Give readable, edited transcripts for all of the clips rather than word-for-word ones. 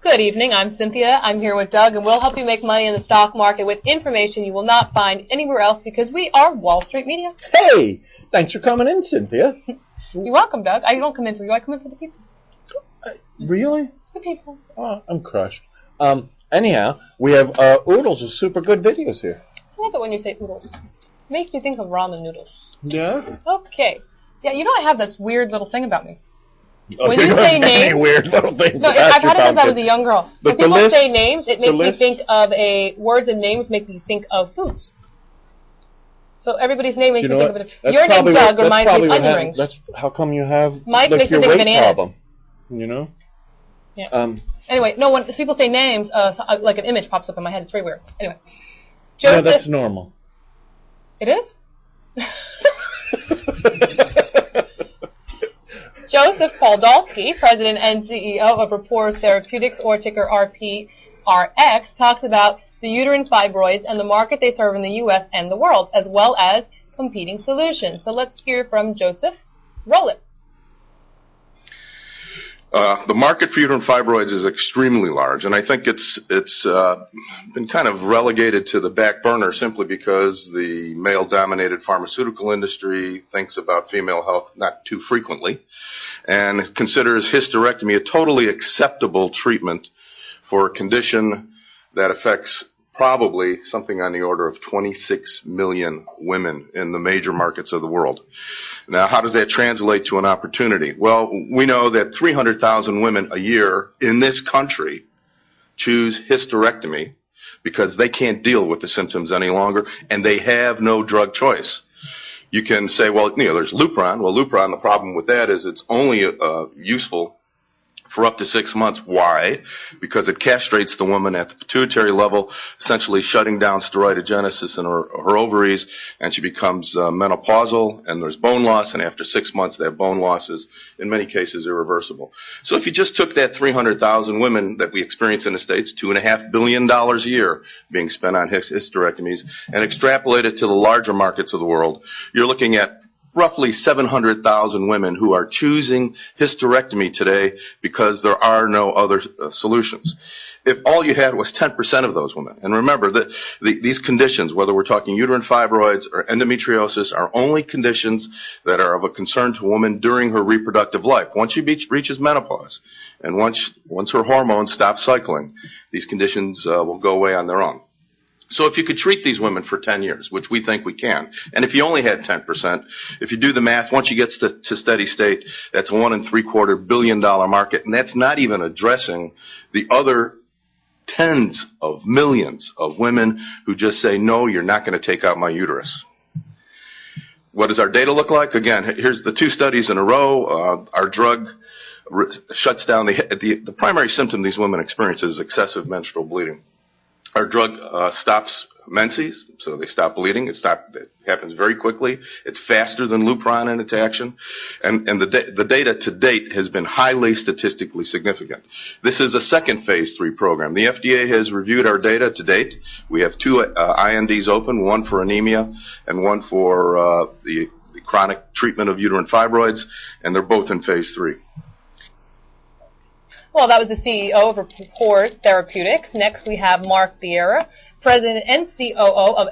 Good evening, I'm Cynthia. I'm here with Doug, and we'll help you make money in the stock market with information you will not find anywhere else because we are Wall Street Media. Hey, thanks for coming in, Cynthia. You're welcome, Doug. I don't come in for you. I come in for the people. Really? The people. Oh, I'm crushed. Anyhow, we have oodles of super good videos here. I love it when you say oodles. It makes me think of ramen noodles. Yeah? Okay. Yeah, you know I have this weird little thing about me. Oh, when you say names, weird little things. No, I've had it since I was a young girl. But when people say names, it makes me think of words and names make me think of foods. So everybody's name makes me think of it. Your name, Doug, reminds me of onion rings. That's how come you have Mike makes me think of bananas. Problem, you know? Yeah. Anyway, no, when people say names, like an image pops up in my head. It's very weird. Anyway. Joseph, yeah, that's normal. It is? Joseph Podolsky, President and CEO of Rapport Therapeutics, or ticker RPRX, talks about the uterine fibroids and the market they serve in the U.S. and the world, as well as competing solutions. So let's hear from Joseph. Roll it. The market for uterine fibroids is extremely large, and I think it's been kind of relegated to the back burner simply because the male-dominated pharmaceutical industry thinks about female health not too frequently and considers hysterectomy a totally acceptable treatment for a condition that affects probably something on the order of 26 million women in the major markets of the world. Now, how does that translate to an opportunity? Well, we know that 300,000 women a year in this country choose hysterectomy because they can't deal with the symptoms any longer, and they have no drug choice. You can say, well, there's Lupron. Well, Lupron, the problem with that is it's only useful for up to 6 months. Why? Because it castrates the woman at the pituitary level, essentially shutting down steroidogenesis in her ovaries, and she becomes menopausal, and there's bone loss, and after 6 months that bone loss is, in many cases, irreversible. So if you just took that 300,000 women that we experience in the States, $2.5 billion a year being spent on hysterectomies, and extrapolate it to the larger markets of the world, you're looking at roughly 700,000 women who are choosing hysterectomy today because there are no other solutions. If all you had was 10% of those women, and remember that these conditions, whether we're talking uterine fibroids or endometriosis, are only conditions that are of a concern to a woman during her reproductive life. Once she reaches menopause, and once her hormones stop cycling, these conditions will go away on their own. So if you could treat these women for 10 years, which we think we can, and if you only had 10%, if you do the math, once you get to steady state, that's a $1.75 billion market, and that's not even addressing the other tens of millions of women who just say, no, you're not going to take out my uterus. What does our data look like? Again, here's the 2 studies in a row. Our drug shuts down the primary symptom these women experience is excessive menstrual bleeding. Our drug stops menses, so they stop bleeding. It happens very quickly. It's faster than Lupron in its action. And the data to date has been highly statistically significant. This is a second phase 3 program. The FDA has reviewed our data to date. We have 2 INDs open, one for anemia and one for the chronic treatment of uterine fibroids, and they're both in phase 3. Well, that was the CEO of Rapport Therapeutics. Next, we have Mark Vieira, President and COO of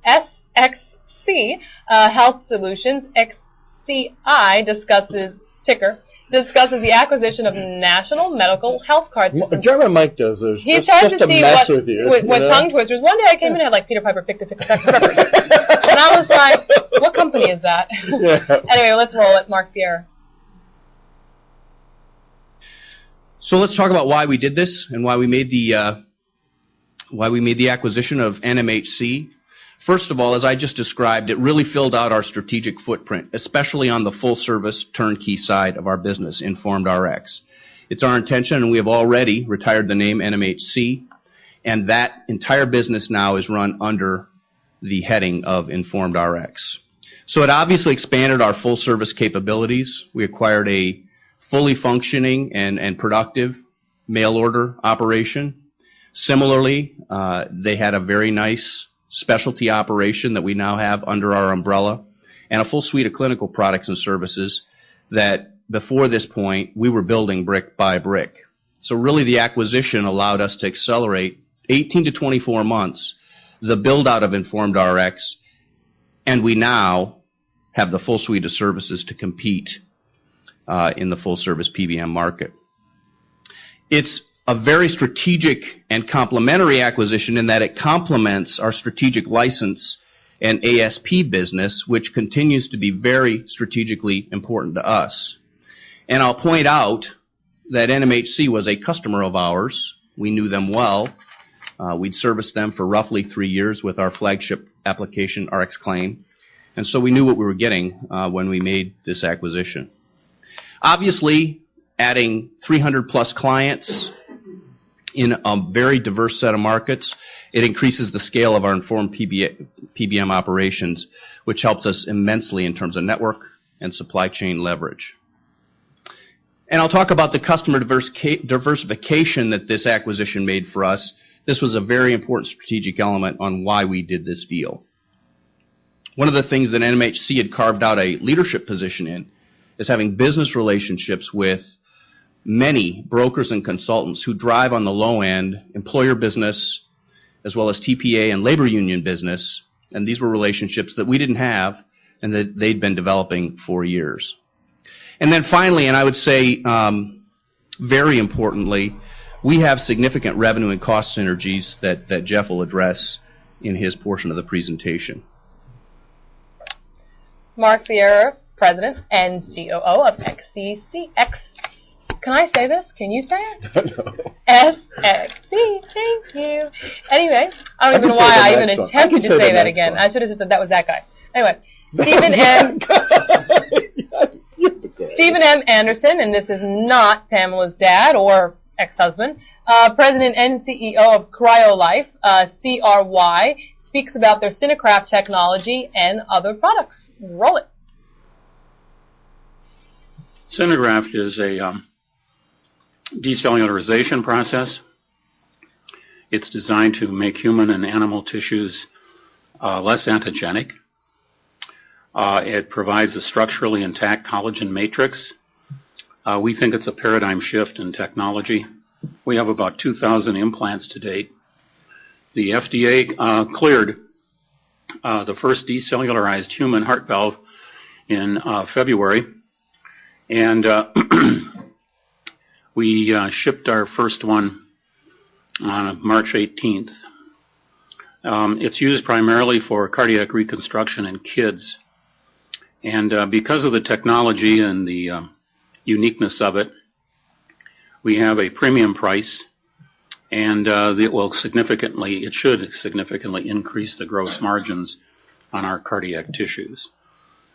SXC Health Solutions. XCI discusses the acquisition of National Medical Health Card System. German Mike does this. He tries to see what you know? tongue twisters. One day I came in and had like Peter Piper picked peppers. And I was like, what company is that? Yeah. Anyway, let's roll it. Mark Vieira. So let's talk about why we did this and why we made the acquisition of NMHC. First of all, as I just described, it really filled out our strategic footprint, especially on the full-service turnkey side of our business, Informed RX. It's our intention, and we have already retired the name NMHC, and that entire business now is run under the heading of Informed RX. So it obviously expanded our full-service capabilities. We acquired a fully functioning and productive mail order operation. Similarly, they had a very nice specialty operation that we now have under our umbrella, and a full suite of clinical products and services that before this point we were building brick by brick. So really the acquisition allowed us to accelerate 18 to 24 months the build-out of Informed RX, and we now have the full suite of services to compete in the full-service PBM market. It's a very strategic and complementary acquisition in that it complements our strategic license and ASP business, which continues to be very strategically important to us. And I'll point out that NMHC was a customer of ours. We knew them well. We'd serviced them for roughly 3 years with our flagship application, RxClaim. And so we knew what we were getting when we made this acquisition. Obviously, adding 300-plus clients in a very diverse set of markets, it increases the scale of our Informed PBM operations, which helps us immensely in terms of network and supply chain leverage. And I'll talk about the customer diversification that this acquisition made for us. This was a very important strategic element on why we did this deal. One of the things that NMHC had carved out a leadership position in is having business relationships with many brokers and consultants who drive on the low end employer business as well as TPA and labor union business, and these were relationships that we didn't have and that they'd been developing for years. And then finally, and I would say very importantly, we have significant revenue and cost synergies that Jeff will address in his portion of the presentation. Mark Vieira, President and COO of XCCX. Can I say this? Can you say it? No. SXC. Thank you. Anyway, I don't even know why I even attempted to say that again. I should have said that was that guy. Anyway, Stephen M. Anderson, and this is not Pamela's dad or ex-husband, President and CEO of CryoLife, CRY, speaks about their Synacraft technology and other products. Roll it. Synacraft is a decellularization process. It's designed to make human and animal tissues less antigenic. It provides a structurally intact collagen matrix. We think it's a paradigm shift in technology. We have about 2,000 implants to date. The FDA cleared the first decellularized human heart valve in February, and we shipped our first one on March 18th. It's used primarily for cardiac reconstruction in kids. And because of the technology and the uniqueness of it, we have a premium price, and it should significantly increase the gross margins on our cardiac tissues.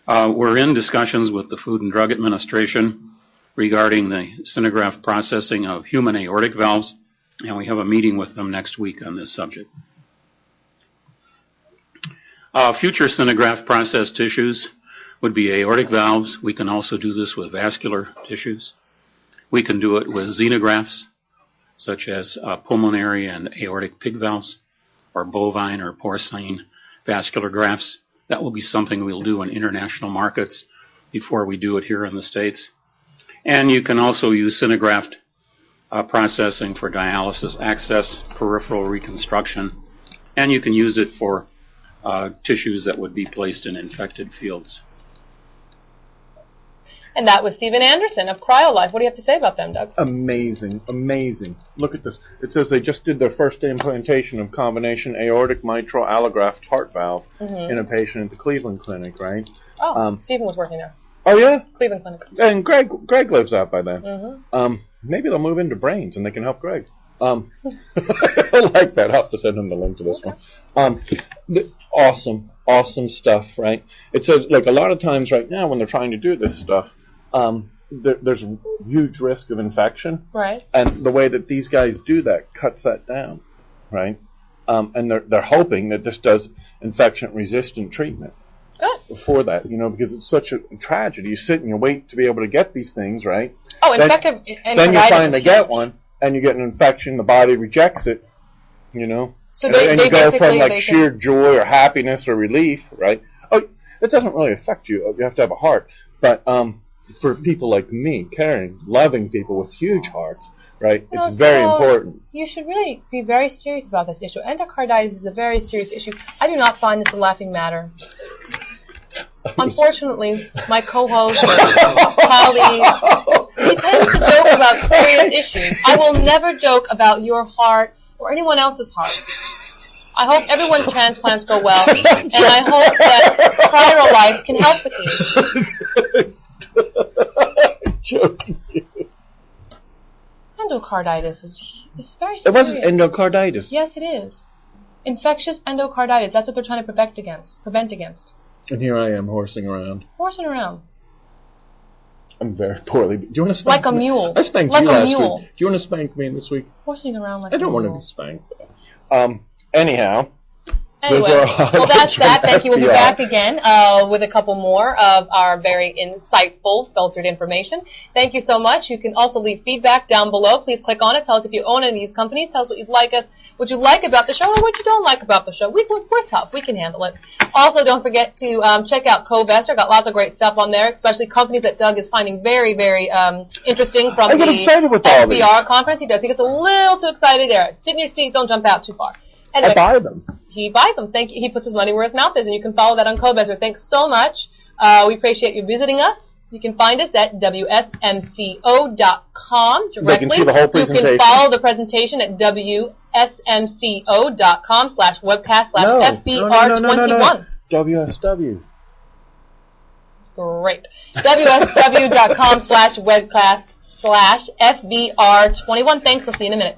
We're in discussions with the Food and Drug Administration regarding the Synacraft processing of human aortic valves, and we have a meeting with them next week on this subject. Future Synacraft processed tissues would be aortic valves. We can also do this with vascular tissues. We can do it with xenografts, such as pulmonary and aortic pig valves, or bovine or porcine vascular grafts. That will be something we'll do in international markets before we do it here in the States. And you can also use Synacraft processing for dialysis access, peripheral reconstruction, and you can use it for tissues that would be placed in infected fields. And that was Stephen Anderson of CryoLife. What do you have to say about them, Doug? Amazing, amazing. Look at this. It says they just did their first implantation of combination aortic mitral allograft heart valve in a patient at the Cleveland Clinic, right? Oh, Stephen was working there. Oh, yeah? Cleveland Clinic. And Greg lives out by there. Maybe they'll move into brains and they can help Greg. I like that. I'll have to send him the link to this one. Awesome stuff, right? It says, like, a lot of times right now when they're trying to do this stuff, there's a huge risk of infection. Right. And the way that these guys do that cuts that down, right? And they're hoping that this does infection-resistant treatment. Good. For that, because it's such a tragedy. You sit and you wait to be able to get these things, right? Oh, infective. Then you finally get one, and you get an infection, the body rejects it, So and you go from like sheer joy or happiness or relief, right? Oh, it doesn't really affect you. You have to have a heart. But for people like me, caring, loving people with huge hearts, right? It's very important. You should really be very serious about this issue. Endocarditis is a very serious issue. I do not find this a laughing matter. Unfortunately, my co-host, colleague, he tends to joke about serious issues. I will never joke about your heart or anyone else's heart. I hope everyone's transplants go well, and I hope that Cryo Life can help with you. Joking. Endocarditis is very serious. It wasn't endocarditis. Yes, it is. Infectious endocarditis. That's what they're trying to prevent against. And here I am horsing around. Horsing around. I'm very poorly. Do you want to spank Like a me? mule. I spanked Like you a last mule. week. Do you want to spank me this week? Horsing around like a I don't mule. want to be spanked. Anyhow. Anyway, Those are well, that's that. Thank you. We'll be FBR. back again with a couple more of our very insightful, filtered information. Thank you so much. You can also leave feedback down below. Please click on it. Tell us if you own any of these companies. Tell us what you like about the show or what you don't like about the show. We're tough. We can handle it. Also, don't forget to check out Covestor. Got lots of great stuff on there, especially companies that Doug is finding very, very interesting from I get excited with all these. FBR conference. He does. He gets a little too excited there. Sit in your seat. Don't jump out too far. Anyway, I buy them. He buys them. Thank you. He puts his money where his mouth is, and you can follow that on Covestor. Thanks so much. We appreciate you visiting us. You can find us at WSMCO.com directly. They can see the whole presentation. You can follow the presentation at WSMCO.com/webcast/FBR21. WSW. Great. WSW.com/webcast/FBR21. Thanks. We'll see you in a minute.